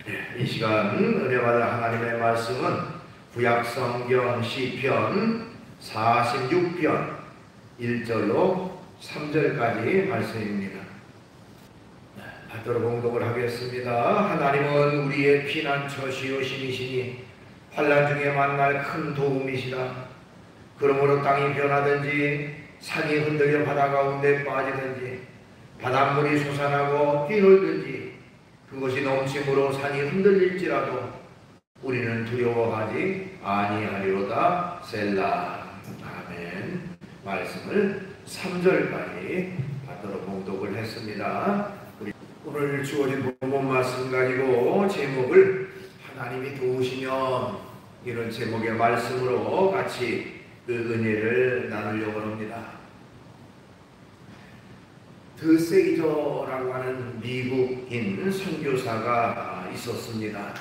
이 시간 은혜 받을 하나님의 말씀은 구약성경 시편 46편 1절로 3절까지 말씀입니다. 받들어 봉독을 하겠습니다. 하나님은 우리의 피난처시요 신이시니 환난 중에 만날 큰 도움이시다. 그러므로 땅이 변하든지 산이 흔들려 바다 가운데 빠지든지 바닷물이 솟아나고 뛰놀든지 그것이 넘침으로 산이 흔들릴지라도 우리는 두려워하지 아니하리로다. 셀라. 아멘. 말씀을 3절까지 받들어 봉독을 했습니다. 오늘 주어진 본문 말씀 가지고 제목을 하나님이 도우시면, 이런 제목의 말씀으로 같이 그 은혜를 나누려고 합니다. 드세이저라고 하는 미국인 선교사가 있었습니다.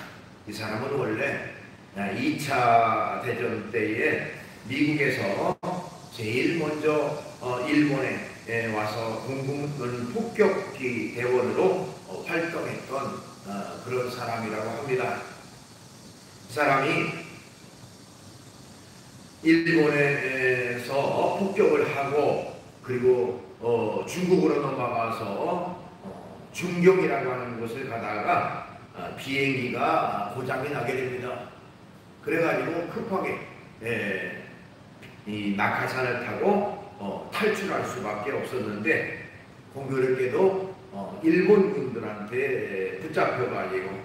이 사람은 원래 2차 대전 때에 미국에서 제일 먼저 일본에 와서 공군 폭격기 대원으로 활동했던 그런 사람이라고 합니다. 이 사람이 일본에서 폭격을 하고 그리고 중국으로 넘어가서 중경이라고 하는 곳을 가다가 비행기가 고장이 나게 됩니다. 그래가지고 급하게 이 낙하산을 타고 탈출할 수밖에 없었는데, 공교롭게도 일본 군들한테 붙잡혀가지고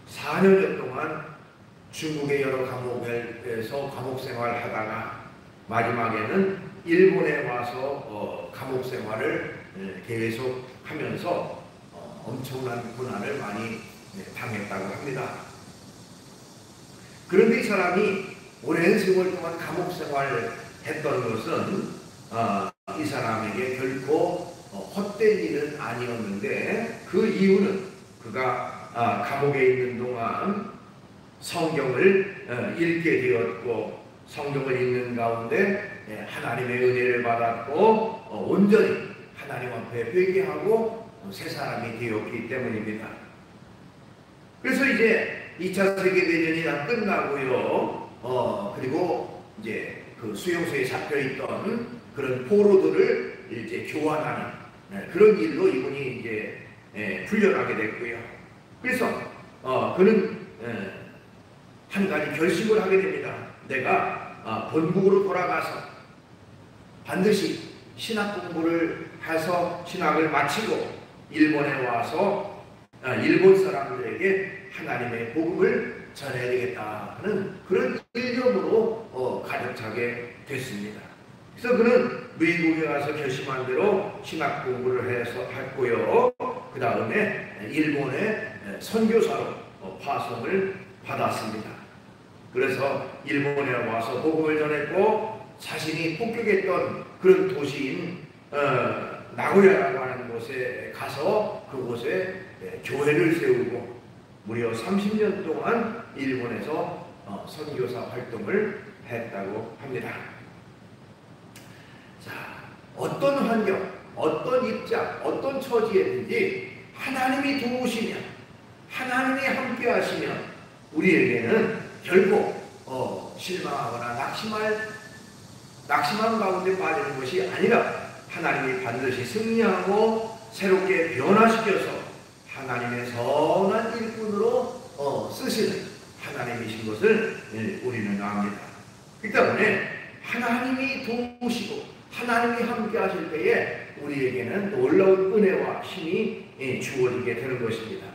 4년여 동안 중국의 여러 감옥에서 감옥 생활을 하다가 마지막에는 일본에 와서 감옥 생활을 계속하면서 엄청난 고난을 많이 당했다고 합니다. 그런데 이 사람이 오랜 세월 동안 감옥 생활을 했던 것은 이 사람에게 결코 헛된 일은 아니었는데, 그 이유는 그가 감옥에 있는 동안 성경을 읽게 되었고, 성경을 읽는 가운데 하나님의 은혜를 받았고 온전히 하나님 앞에 회개하고 새 사람이 되었기 때문입니다. 그래서 이제 2차 세계대전이 다 끝나고요. 그리고 이제 그 수용소에 잡혀있던 그런 포로들을 이제 교환하는 그런 일로 이분이 이제 풀려나게 됐고요. 그래서 그는 한 가지 결심을 하게 됩니다. 내가 본국으로 돌아가서 반드시 신학 공부를 해서 신학을 마치고 일본에 와서 일본 사람들에게 하나님의 복음을 전해야 되겠다 하는 그런 일념으로 가득 차게 됐습니다. 그래서 그는 미국에 가서 결심한 대로 신학 공부를 해서 했고요. 그 다음에 일본의 선교사로 파송을 받았습니다. 그래서 일본에 와서 복음을 전했고, 자신이 폭격했던 그런 도시인 나고야라고 하는 곳에 가서 그곳에 교회를 세우고 무려 30년 동안 일본에서 선교사 활동을 했다고 합니다. 자, 어떤 환경, 어떤 입장, 어떤 처지에든지 하나님이 도우시면, 하나님이 함께 하시면 우리에게는 결코 실망하거나 낙심한 가운데 빠지는 것이 아니라 하나님이 반드시 승리하고 새롭게 변화시켜서 하나님의 선한 일꾼으로 쓰시는 하나님이신 것을 우리는 압니다. 그렇기 때문에 하나님이 도우시고 하나님이 함께 하실 때에 우리에게는 놀라운 은혜와 힘이 주어지게 되는 것입니다.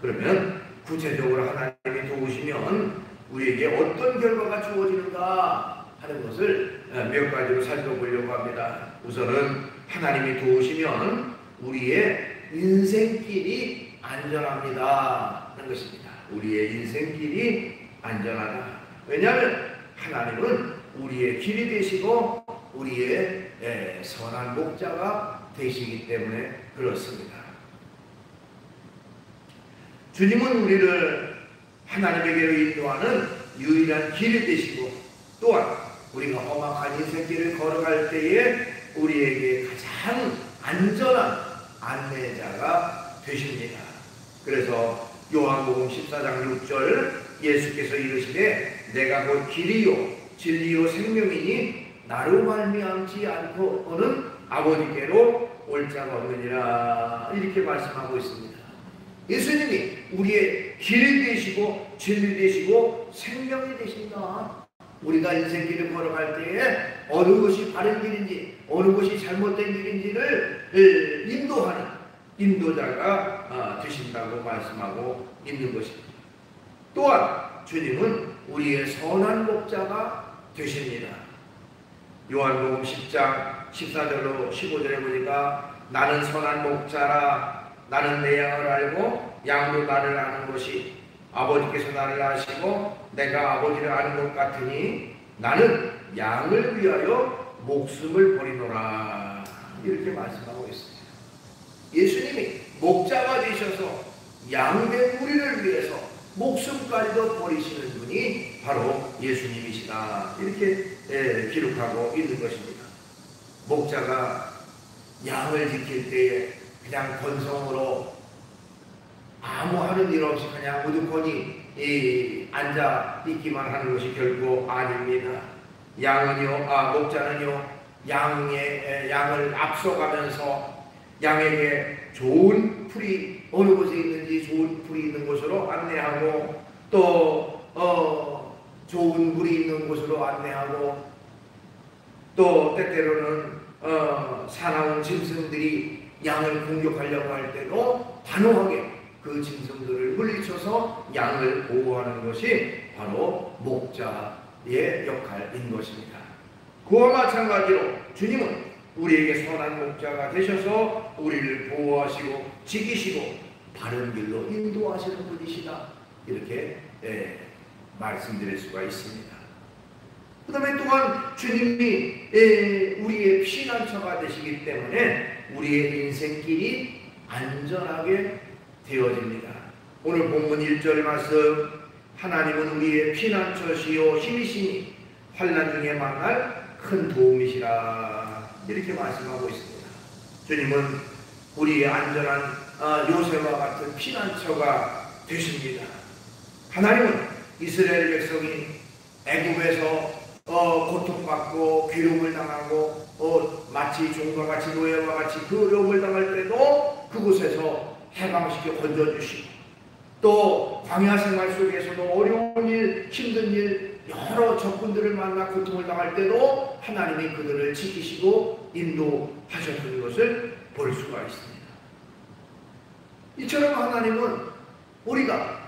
그러면 구체적으로 하나님이 도우시면 우리에게 어떤 결과가 주어지는가 하는 것을 몇 가지로 살펴보려고 합니다. 우선은 하나님이 도우시면 우리의 인생길이 안전합니다 하는 것입니다. 우리의 인생길이 안전하다. 왜냐하면 하나님은 우리의 길이 되시고 우리의 선한 목자가 되시기 때문에 그렇습니다. 주님은 우리를 하나님에게로 인도하는 유일한 길이 되시고, 또한 우리가 험악한 인생길을 걸어갈 때에 우리에게 가장 안전한 안내자가 되십니다. 그래서 요한복음 14장 6절 예수께서 이르시되 내가 곧 길이요 진리요 생명이니 나로 말미암지 않고는 아버지께로 올 자가 없느니라 이렇게 말씀하고 있습니다. 예수님이 우리의 길이 되시고 진리 되시고 생명이 되신다. 우리가 인생길을 걸어갈 때에 어느 것이 바른 길인지 어느 것이 잘못된 길인지를 인도하는 인도자가 되신다고 말씀하고 있는 것입니다. 또한 주님은 우리의 선한 목자가 되십니다. 요한복음 10장 14절로 15절에 보니까 나는 선한 목자라 나는 내 양을 알고 양도 나를 아는 것이 아버지께서 나를 아시고 내가 아버지를 아는 것 같으니 나는 양을 위하여 목숨을 버리노라 이렇게 말씀하고 있습니다. 예수님이 목자가 되셔서 양된 우리를 위해서 목숨까지도 버리시는 분이 바로 예수님이시다 이렇게 기록하고 있는 것입니다. 목자가 양을 지킬 때에 그냥 권성으로 아무 하는 일 없이 그냥 우두커니 앉아 있기만 하는 것이 결코 아닙니다. 목자는요 양을 앞서가면서 양에게 좋은 풀이 어느 곳에 있는지 좋은 풀이 있는 곳으로 안내하고 또 좋은 물이 있는 곳으로 안내하고 또 때때로는 사나운 짐승들이 양을 공격하려고 할 때도 단호하게 그 짐승들을 물리쳐서 양을 보호하는 것이 바로 목자의 역할인 것입니다. 그와 마찬가지로 주님은 우리에게 선한 목자가 되셔서 우리를 보호하시고 지키시고 바른 길로 인도하시는 분이시다 이렇게 말씀드릴 수가 있습니다. 그 다음에 또한 주님이 우리의 피난처가 되시기 때문에 우리의 인생길이 안전하게 되어집니다. 오늘 본문 1절 말씀 하나님은 우리의 피난처시요 힘이시니 환난 중에 만날 큰 도움이시라 이렇게 말씀하고 있습니다. 주님은 우리의 안전한 요새와 같은 피난처가 되십니다. 하나님은 이스라엘 백성이 애굽에서 고통받고 괴롭을 당하고 마치 종과 같이 노예와 같이 그 어려움을 당할 때도 그곳에서 해방시켜 건져주시고 또 광야 생활 속에서도 어려운 일, 힘든 일, 여러 적군들을 만나 고통을 당할 때도 하나님이 그들을 지키시고 인도하셨던 것을 볼 수가 있습니다. 이처럼 하나님은 우리가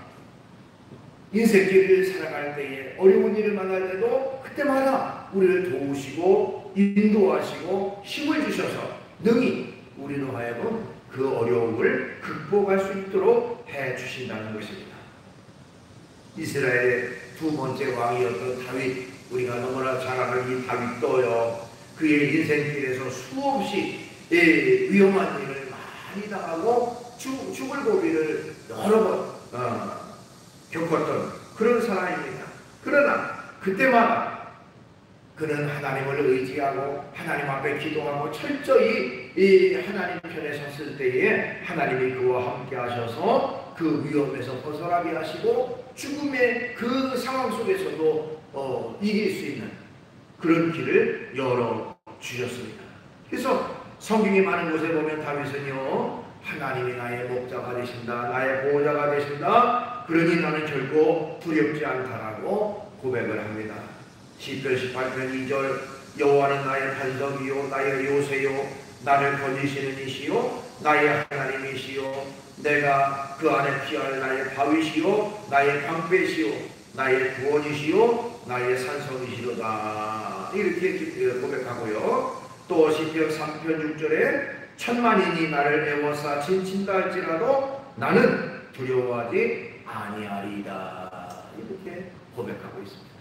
인생길을 살아갈 때에 어려운 일을 만날 때도 그때마다 우리를 도우시고 인도하시고 힘을 주셔서 능히 우리로 하여금 그 어려움을 극복할 수 있도록 해주신다는 것입니다. 이스라엘의 두 번째 왕이었던 다윗, 우리가 너무나 잘 아는 이 다윗도요 그의 인생길에서 수없이 위험한 일을 많이 당하고 죽을 고비를 여러 번 겪었던 그런 사람입니다. 그러나 그때마다 그는 하나님을 의지하고 하나님 앞에 기도하고 철저히 이 하나님 편에 섰을 때에 하나님이 그와 함께 하셔서 그 위험에서 벗어나게 하시고 죽음의 그 상황 속에서도 이길 수 있는 그런 길을 열어주셨습니다. 그래서 성경이 많은 곳에 보면 다윗은요 하나님이 나의 목자가 되신다, 나의 보호자가 되신다, 그러니 나는 결코 두렵지 않다라고 고백을 합니다. 시편 18편 2절 여호와는 나의 반석이요 나의 요새요 나를 건지시는 이시요 나의 하나님이시요 내가 그 안에 피할 나의 바위시요 나의 방패시요 나의 구원이시요 나의 산성이시로다 이렇게 고백하고요. 또 시편 3편 6절에 천만인이 나를 애워싸 진친다 할지라도 나는 두려워하지 아니하리이다 이렇게 고백하고 있습니다.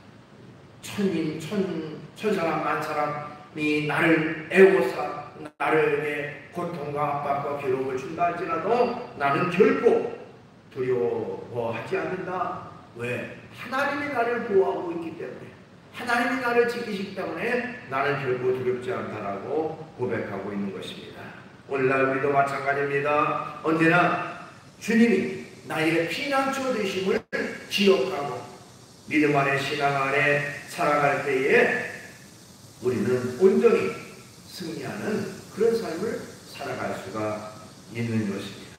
천사람 만사람이 나를 애워싸 나를 고통과 압박과 괴로움을 준다 할지라도 나는 결코 두려워하지 않는다. 왜? 하나님이 나를 보호하고 있기 때문에 하나님이 나를 지키시기 때문에 나는 결코 두렵지 않다라고 고백하고 있는 것입니다. 오늘날 우리도 마찬가지입니다. 언제나 주님이 나의 피난처 되심을 기억하고 믿음 안에 신앙 안에 살아갈 때에 우리는 온전히 승리하는 그런 삶을 살아갈 수가 있는 것입니다.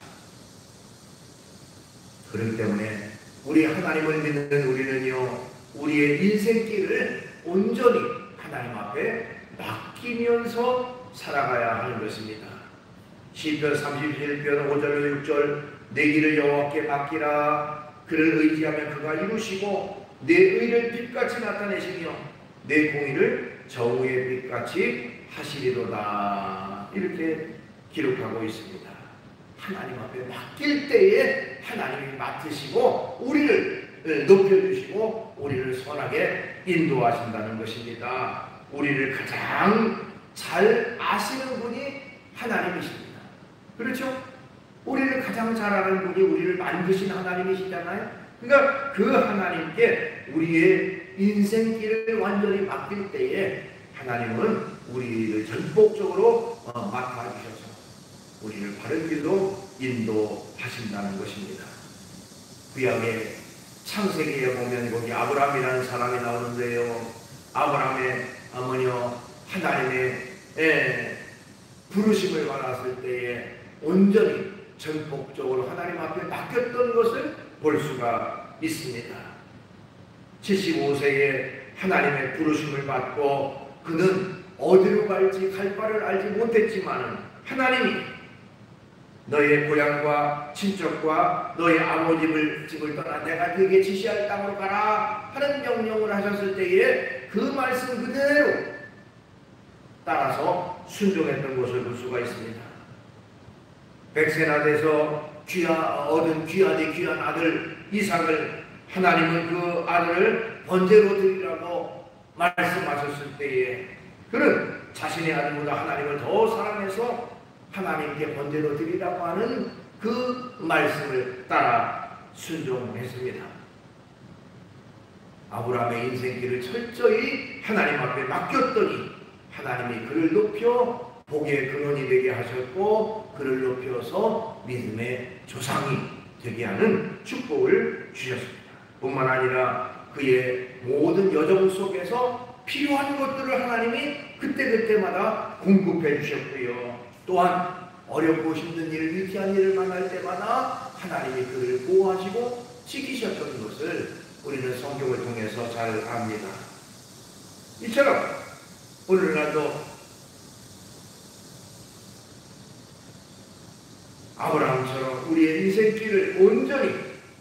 그렇기 때문에 우리 하나님을 믿는 우리는요, 우리의 인생길을 온전히 하나님 앞에 맡기면서 살아가야 하는 것입니다. 시편 37편 5절로 6절 내 길을 여호와께 맡기라. 그를 의지하면 그가 이루시고 내 의를 빛같이 나타내시며 내 공의를 정오의 빛같이 하시리로다. 이렇게 기록하고 있습니다. 하나님 앞에 맡길 때에 하나님이 맡으시고 우리를 높여주시고 우리를 선하게 인도하신다는 것입니다. 우리를 가장 잘 아시는 분이 하나님이십니다. 그렇죠? 우리를 가장 잘 아는 분이 우리를 만드신 하나님이시잖아요. 그러니까 그 하나님께 우리의 인생길을 완전히 맡길 때에 하나님은 우리를 전폭적으로 맡아주셔서 우리를 바른 길로 인도하신다는 것입니다. 구약의 창세기에 보면 거기 아브라함이라는 사람이 나오는데요. 아브라함의 어머니요 하나님의 부르심을 받았을 때에 온전히 전폭적으로 하나님 앞에 맡겼던 것을 볼 수가 있습니다. 75세에 하나님의 부르심을 받고 그는 어디로 갈지 갈 바를 알지 못했지만 하나님이 너의 고향과 친척과 너의 아버지 집을 떠나 내가 그에게 지시할 땅으로 가라 하는 명령을 하셨을 때에 그 말씀 그대로 따라서 순종했던 것을 볼 수가 있습니다. 백세나 돼서 얻은 귀하디 귀한 아들 이삭을 하나님은 그 아들을 번제로 드리라고 말씀하셨을 때에 그는 자신의 아들보다 하나님을 더 사랑해서 하나님께 번제로 드리라고 하는 그 말씀을 따라 순종했습니다. 아브라함의 인생길을 철저히 하나님 앞에 맡겼더니 하나님이 그를 높여 복의 근원이 되게 하셨고 그를 높여서 믿음의 조상이 되게 하는 축복을 주셨습니다. 뿐만 아니라 그의 모든 여정 속에서 필요한 것들을 하나님이 그때그때마다 공급해 주셨고요. 또한 어렵고 힘든 일, 위태한 일을 만날 때마다 하나님이 그를 보호하시고 지키셨던 것을 우리는 성경을 통해서 잘 압니다. 이처럼 오늘날도 아브라함처럼 우리의 인생길을 온전히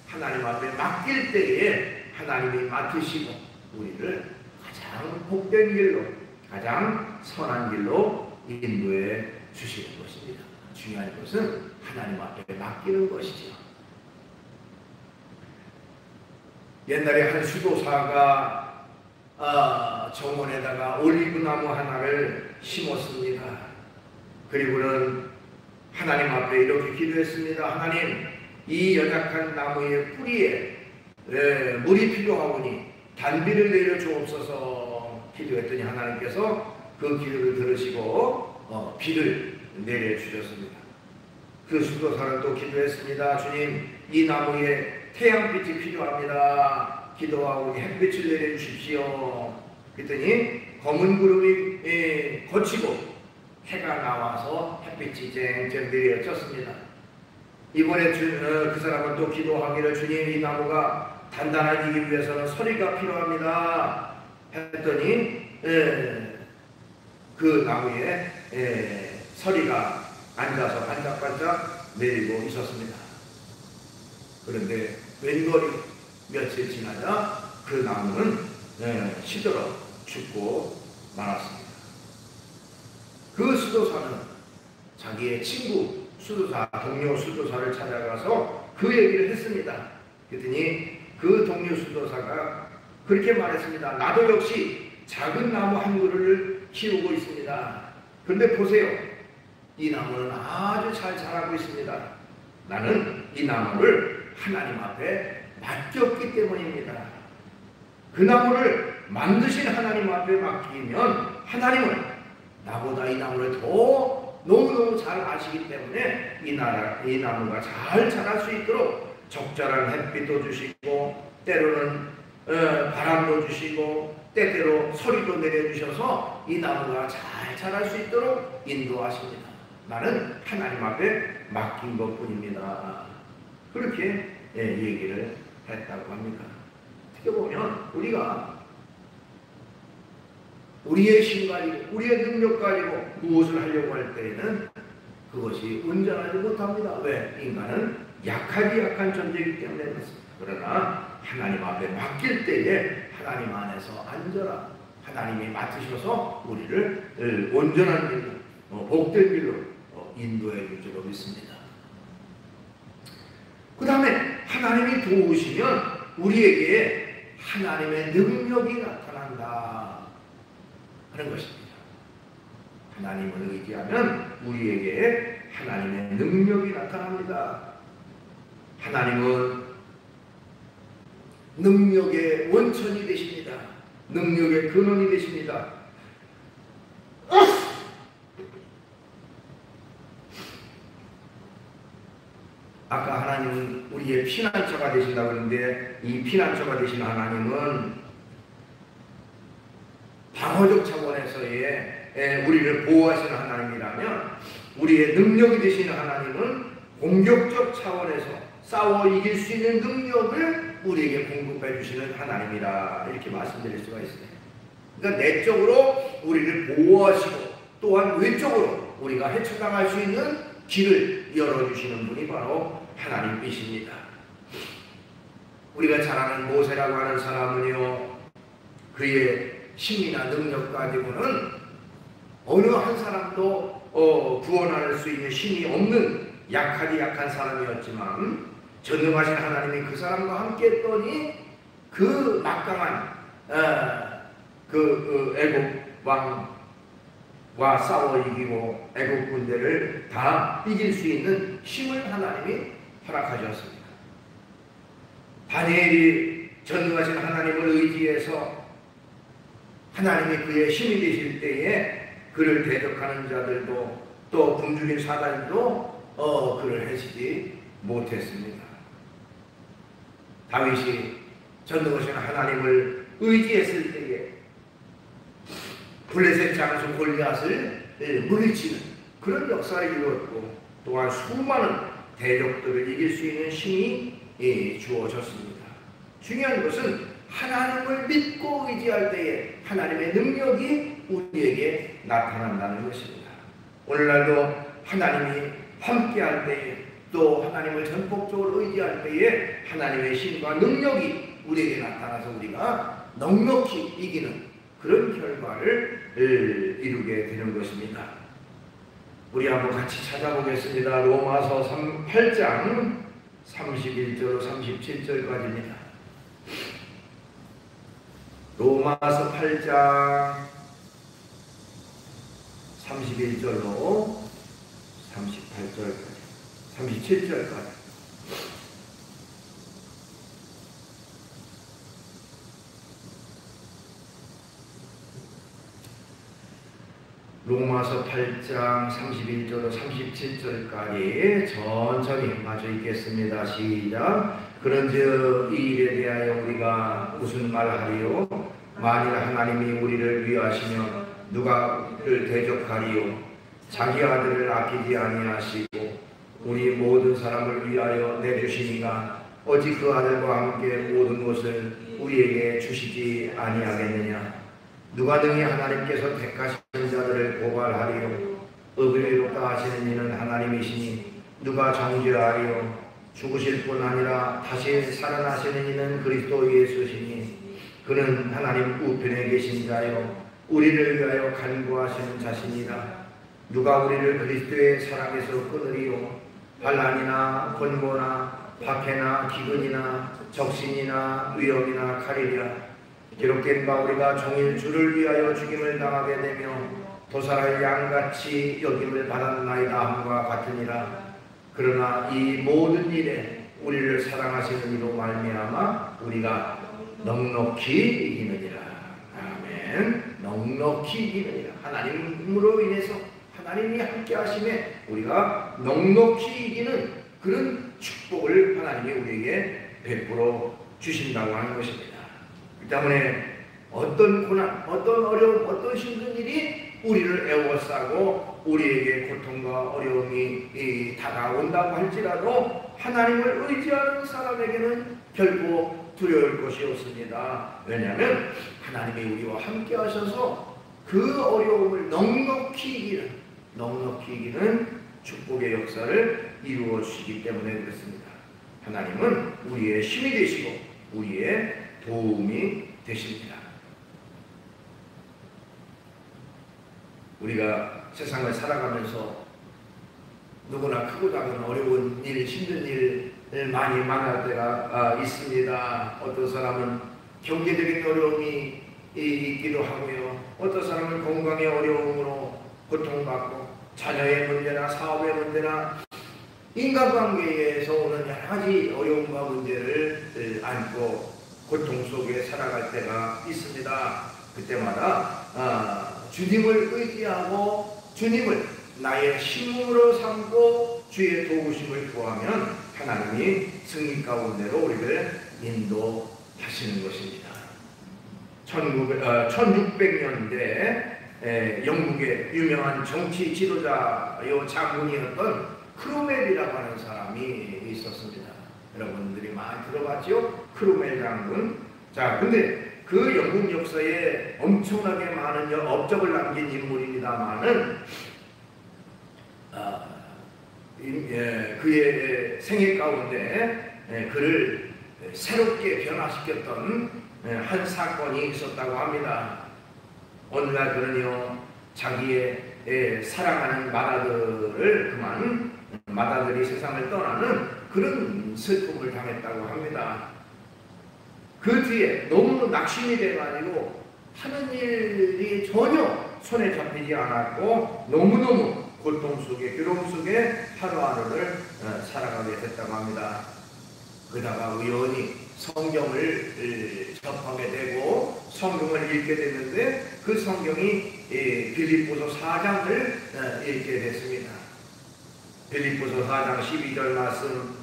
하나님 앞에 맡길 때에 하나님이 맡으시고 우리를 가장 복된 길로 가장 선한 길로 인도해 주시는 것입니다. 중요한 것은 하나님 앞에 맡기는 것이죠. 옛날에 한 수도사가 정원에다가 올리브 나무 하나를 심었습니다. 그리고는 하나님 앞에 이렇게 기도했습니다. 하나님, 이 연약한 나무의 뿌리에 물이 필요하오니 단비를 내려 주옵소서 기도했더니 하나님께서 그 기도를 들으시고 비를 내려 주셨습니다. 그 수도사는 또 기도했습니다. 주님, 이 나무에 태양빛이 필요합니다. 기도하오니 햇빛을 내려 주십시오. 그랬더니 검은 구름이 거치고 해가 나와서 햇빛이 쨍쨍 내려졌습니다. 이번에 그 사람은 또 기도하기를 주님, 이 나무가 단단해지기 위해서는 서리가 필요합니다. 했더니 그 나무에 서리가 앉아서 반짝반짝 내리고 있었습니다. 그런데 웬걸이 며칠 지나자 그 나무는 시들어 죽고 말았습니다. 그 수도사는 자기의 친구 수도사, 동료 수도사를 찾아가서 그 얘기를 했습니다. 그랬더니 그 동료 수도사가 그렇게 말했습니다. 나도 역시 작은 나무 한 그루를 키우고 있습니다. 그런데 보세요. 이 나무는 아주 잘 자라고 있습니다. 나는 이 나무를 하나님 앞에 맡겼기 때문입니다. 그 나무를 만드신 하나님 앞에 맡기면 하나님은 나보다 이 나무를 더 너무너무 잘 아시기 때문에 이 나무가 잘 자랄 수 있도록 적절한 햇빛도 주시고 때로는 바람도 주시고 때때로 소리도 내려주셔서 이 나무가 잘 자랄 수 있도록 인도하십니다. 나는 하나님 앞에 맡긴 것뿐입니다. 그렇게 얘기를 했다고 합니다. 어떻게 보면 우리가 우리의 힘 가지고 우리의 능력 가지고 무엇을 하려고 할 때에는 그것이 온전하지 못합니다. 왜? 인간은 약한 존재이기 때문에 그렇습니다. 그러나 하나님 앞에 맡길 때에 하나님 안에서 안전한 하나님이 맡으셔서 우리를 온전한 길로 복된 길로 인도해 줄 줄로 믿습니다. 그 다음에 하나님이 도우시면 우리에게 하나님의 능력이 나타난다 하는 것입니다. 하나님을 의지하면 우리에게 하나님의 능력이 나타납니다. 하나님은 능력의 원천이 되십니다. 능력의 근원이 되십니다. 아까 하나님은 우리의 피난처가 되신다고 하는데 이 피난처가 되신 하나님은 방어적 차원에서의 우리를 보호하시는 하나님이라면 우리의 능력이 되신 하나님은 공격적 차원에서 싸워 이길 수 있는 능력을 우리에게 공급해 주시는 하나님이라 이렇게 말씀드릴 수가 있습니다. 그러니까 내적으로 우리를 보호하시고 또한 외적으로 우리가 해쳐당할 수 있는 길을 열어주시는 분이 바로 하나님이십니다. 우리가 잘 아는 모세라고 하는 사람은요, 그의 힘이나 능력 가지고는 어느 한 사람도 구원할 수 있는 힘이 없는 약한 사람이었지만 전능하신 하나님이 그 사람과 함께 했더니 그 막강한 애국 왕과 싸워 이기고 애국 군대를 다 이길 수 있는 힘을 하나님이 허락하셨습니다. 다니엘이 전능하신 하나님을 의지해서 하나님이 그의 힘이 되실 때에 그를 대적하는 자들도 또 굶주린 사단도 그를 해치지 못했습니다. 다윗이 전능하신 하나님을 의지했을 때에 블레셋 장수 골리앗을 물리치는 그런 역사를 이루었고 또한 수많은 대적들을 이길 수 있는 힘이 주어졌습니다. 중요한 것은 하나님을 믿고 의지할 때에 하나님의 능력이 우리에게 나타난다는 것입니다. 오늘날도 하나님이 함께할 때에 또 하나님을 전폭적으로 의지할 때에 하나님의 힘과 능력이 우리에게 나타나서 우리가 넉넉히 이기는 그런 결과를 이루게 되는 것입니다. 우리 한번 같이 찾아보겠습니다. 로마서 8장 31절 37절까지입니다. 로마서 8장 31절로 38절까지 37절까지 로마서 8장 31절로 37절까지 천천히 마저 읽겠습니다. 시작. 그런즉 이 일에 대하여 우리가 무슨 말하리요? 만일 하나님이 우리를 위하시면 누가 우리를 대적하리요? 자기 아들을 아끼지 아니하시고 우리 모든 사람을 위하여 내주시니가 어찌 그 아들과 함께 모든 것을 우리에게 주시지 아니하겠느냐? 누가 능히 하나님께서 택하신 자들을 고발하리요? 의롭다 하시는 이는 하나님이시니 누가 정죄하리요? 죽으실 뿐 아니라 다시 살아나시는 이는 그리스도 예수시니 그는 하나님 우편에 계신 자요 우리를 위하여 간구하시는 자신이라. 누가 우리를 그리스도의 사랑에서 끊으리요? 반란이나 권고나 박해나 기근이나 적신이나 위험이나 칼이랴. 기록된 바 우리가 종일 주를 위하여 죽임을 당하게 되며 도살할 양같이 여김을 받았나이다 함과 같으니라. 그러나 이 모든 일에 우리를 사랑하시는 이로 말미암아 우리가 넉넉히 이기느니라. 아멘. 넉넉히 이기느니라. 하나님으로 인해서 하나님이 함께 하심에 우리가 넉넉히 이기는 그런 축복을 하나님이 우리에게 베풀어 주신다고 하는 것입니다. 그 때문에 어떤 고난, 어떤 어려움, 어떤 힘든 일이 우리를 애워싸고 우리에게 고통과 어려움이 다가온다고 할지라도 하나님을 의지하는 사람에게는 결코 두려울 것이 없습니다. 왜냐하면 하나님이 우리와 함께 하셔서 그 어려움을 넉넉히 이기는 축복의 역사를 이루어 주시기 때문에 그렇습니다. 하나님은 우리의 힘이 되시고 우리의 도움이 되십니다. 우리가 세상을 살아가면서 누구나 크고 작은 어려운 일, 힘든 일을 많이 만날 때가 있습니다. 어떤 사람은 경제적인 어려움이 있기도 하고요. 어떤 사람은 건강의 어려움으로 고통받고 자녀의 문제나 사업의 문제나 인간관계에서 오는 여러 가지 어려움과 문제를 안고 고통 속에 살아갈 때가 있습니다. 그때마다 주님을 의지하고 주님을 나의 힘으로 삼고 주의 도우심을 구하면 하나님이 승리 가운데로 우리를 인도하시는 것입니다. 1600년대 영국의 유명한 정치 지도자요 장군이었던 크로멜이라고 하는 사람이 있었습니다. 여러분들이 많이 들어봤죠? 크로멜 장군. 자, 근데 그 영국 역사에 엄청나게 많은 업적을 남긴 인물입니다만은 그의 생애 가운데 그를 새롭게 변화시켰던 한 사건이 있었다고 합니다. 어느 날 그는요 자기의 사랑하는 마다들을 그만 마다들이 세상을 떠나는 그런 슬픔을 당했다고 합니다. 그 뒤에 너무 낙심이 돼가지고 하는 일이 전혀 손에 잡히지 않았고 너무너무 고통 속에 괴로움 속에 하루하루를 살아가게 됐다고 합니다. 그러다가 우연히 성경을 접하게 되고 성경을 읽게 됐는데 그 성경이 빌립보서 4장을 읽게 됐습니다. 빌립보서 4장 12절 말씀,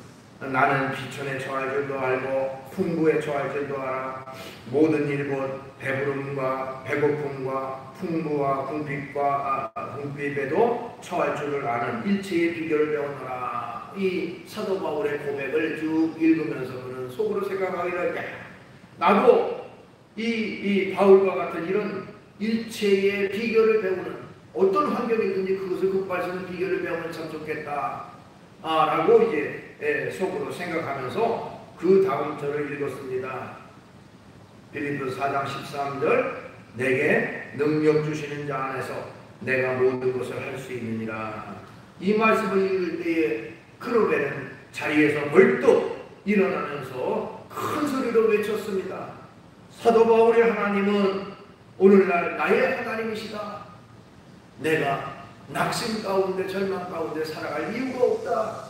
나는 비천에 처할 줄도 알고 풍부에 처할 줄도 알아. 모든 일 곧 배부름과 배고픔과 풍부와 궁핍에도 처할 줄을 아는 일체의 비결을 배우노라. 이 사도 바울의 고백을 쭉 읽으면서 그는 속으로 생각하기를, 나도 이 바울과 같은 이런 일체의 비결을 배우는 어떤 환경이든지 그것을 극발하는 비결을 배우면 참 좋겠다 라고 이제 속으로 생각하면서 그 다음 절을 읽었습니다. 빌립보서 4장 13절, 내게 능력 주시는 자 안에서 내가 모든 것을 할 수 있느니라. 이 말씀을 읽을 때에 크로멜은 자리에서 벌떡 일어나면서 큰 소리로 외쳤습니다. 사도 바울의 하나님은 오늘날 나의 하나님이시다. 내가 낙심 가운데 절망 가운데 살아갈 이유가 없다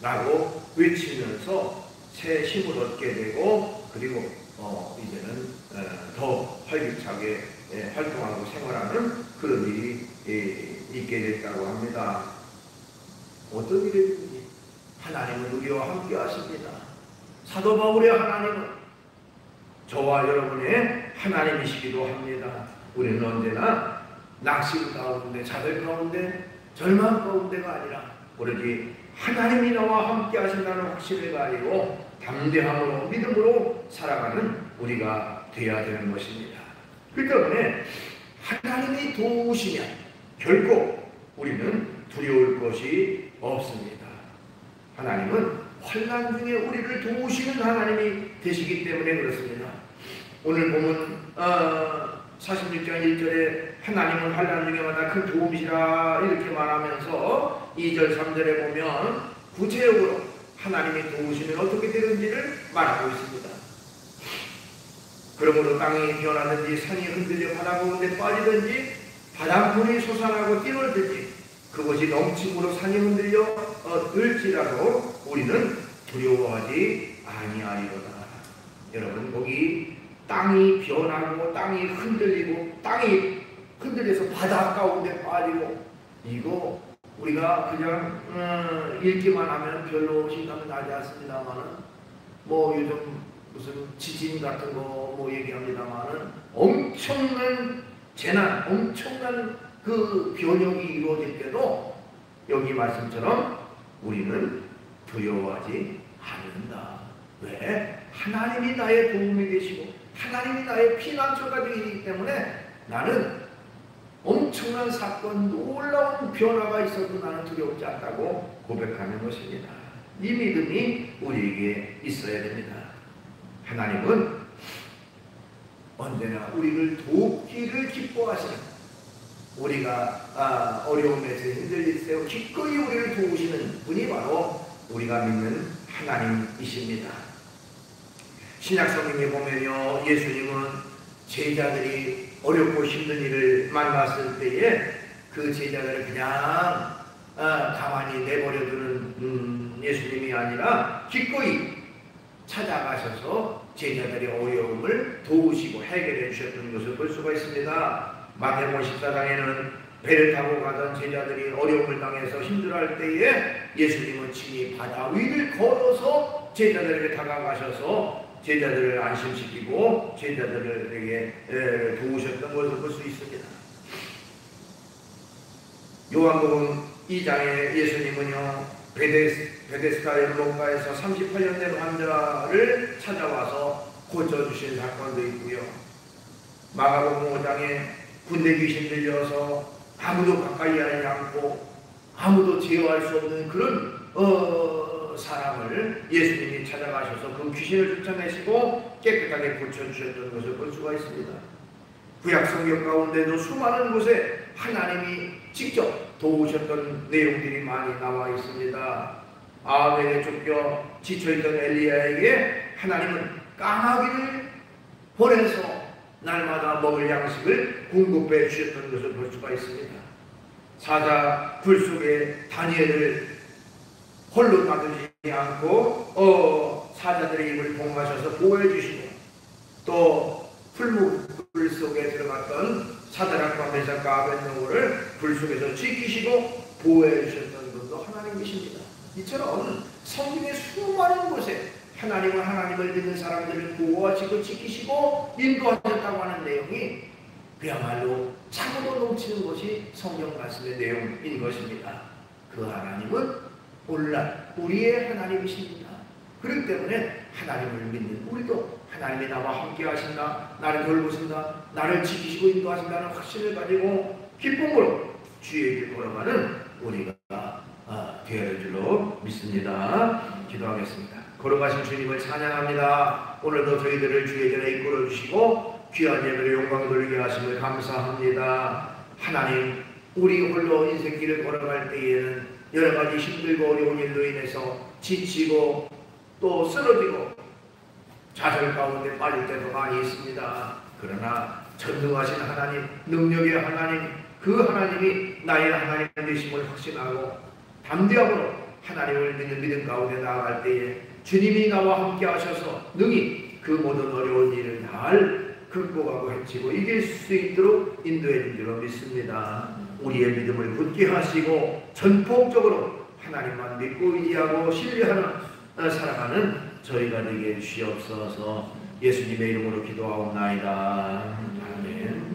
라고 외치면서 새 힘을 얻게 되고 그리고 이제는 더 활기차게 활동하고 생활하는 그런 일이 있게 됐다고 합니다. 어떤 일이든지 하나님은 우리와 함께 하십니다. 사도 바울의 하나님은 저와 여러분의 하나님이시기도 합니다. 우리는 언제나 낙심 가운데, 자들 가운데, 절망 가운데가 아니라 오로지 하나님이 나와 함께 하신다는 확신을 가지고 담대함으로 믿음으로 살아가는 우리가 되어야 되는 것입니다. 그 때문에 하나님이 도우시면 결코 우리는 두려울 것이 없습니다. 하나님은 환난 중에 우리를 도우시는 하나님이 되시기 때문에 그렇습니다. 오늘 보면 46장 1절에 하나님은 환난 중에마다 큰 도움이시라 이렇게 말하면서 2절 3절에 보면 구체적으로 하나님이 도우시면 어떻게 되는지를 말하고 있습니다. 그러므로 땅이 변하든지 산이 흔들려 바다 가운데 빠지든지 바닷물이 솟아나고 뛰놀든지 그것이 넘침으로 산이 흔들려 을지라도 우리는 두려워하지 아니하리로다. 여러분, 거기 땅이 변하고 땅이 흔들리고 땅이 흔들려서 바다 가운데 빠지고 이거 우리가 그냥 읽기만 하면 별로 실감이 나지 않습니다만은 뭐 요즘 무슨 지진 같은 거 뭐 얘기합니다만은 엄청난 재난, 엄청난 그 변형이 이루어질 때도 여기 말씀처럼 우리는 두려워하지 않는다. 왜? 하나님이 나의 도움이 되시고 하나님이 나의 피난처가 되기 때문에 나는 엄청난 사건, 놀라운 변화가 있어도 나는 두려워하지 않다고 고백하는 것입니다. 이 믿음이 우리에게 있어야 됩니다. 하나님은 언제나 우리를 돕기를 기뻐하시는, 우리가 어려움에서 힘들 때 기꺼이 우리를 도우시는 분이 바로 우리가 믿는 하나님이십니다. 신약성경에 보면요, 예수님은 제자들이 어렵고 힘든 일을 만났을 때에 그 제자들을 그냥 가만히 내버려두는 예수님이 아니라 기꺼이 찾아가셔서 제자들의 어려움을 도우시고 해결해 주셨던 것을 볼 수가 있습니다. 마태복음 14장에는 배를 타고 가던 제자들이 어려움을 당해서 힘들어할 때에 예수님은 친히 바다 위를 걸어서 제자들에게 다가가셔서 제자들을 안심시키고 제자들에게 도우셨던 것을 볼 수 있습니다. 요한복음 2장에 예수님은요, 베데스다 연못가에서 38년 된 환자를 찾아와서 고쳐주신 사건도 있고요. 마가복음 5장에 군대 귀신 들려서 아무도 가까이 하지 않고 아무도 제어할 수 없는 그런 사람을 예수님이 찾아가셔서 그 귀신을 쫓아내시고 깨끗하게 고쳐주셨던 것을 볼 수가 있습니다. 구약성경 가운데도 수많은 곳에 하나님이 직접 도우셨던 내용들이 많이 나와 있습니다. 아벨에 쫓겨 지쳐있던 엘리야에게 하나님은 까마귀를 보내서 날마다 먹을 양식을 공급해 주셨던 것을 볼 수가 있습니다. 사자 불 속에 다니엘을 홀로 놔두지 않고 사자들의 입을 봉하셔서 보호해 주시고, 또 풀무불 속에 들어갔던 사드락과 메삭과 아벳느고를 불 속에서 지키시고 보호해 주셨던 분도 하나님이십니다. 이처럼 성경의 수많은 곳에 하나님은 하나님을 믿는 사람들을 보호하시고 지키시고 인도하셨다고 하는 내용이 그야말로 참으로 넘치는 것이 성경 말씀의 내용인 것입니다. 그 하나님은 오늘날 우리의 하나님이십니다. 그렇기 때문에 하나님을 믿는 우리도 하나님이 나와 함께 하신다, 나를 돌보신다, 나를 지키시고 인도하신다는 확신을 가지고 기쁨으로 주의 길 걸어가는 우리가 되어야 될 줄로 믿습니다. 기도하겠습니다. 걸어가신 주님을 찬양합니다. 오늘도 저희들을 주의 전에 이끌어 주시고 귀한 예배를 영광 돌리게 하심을 감사합니다. 하나님, 우리 홀로 인생길을 걸어갈 때에는 여러 가지 힘들고 어려운 일로 인해서 지치고 또 쓰러지고 좌절 가운데 빠질 때도 많이 있습니다. 그러나 전능하신 하나님, 능력의 하나님, 그 하나님이 나의 하나님 되심을 확신하고 담대함으로 하나님을 믿는 믿음 가운데 나아갈 때에 주님이 나와 함께 하셔서 능히 그 모든 어려운 일을 잘 극복하고 헤치고 이길 수 있도록 인도해 준 줄로 믿습니다. 우리의 믿음을 굳게 하시고 전폭적으로 하나님만 믿고 의지하고 신뢰하는 살아가는 저희가 되게 주시옵소서. 예수님의 이름으로 기도하옵나이다. 아멘.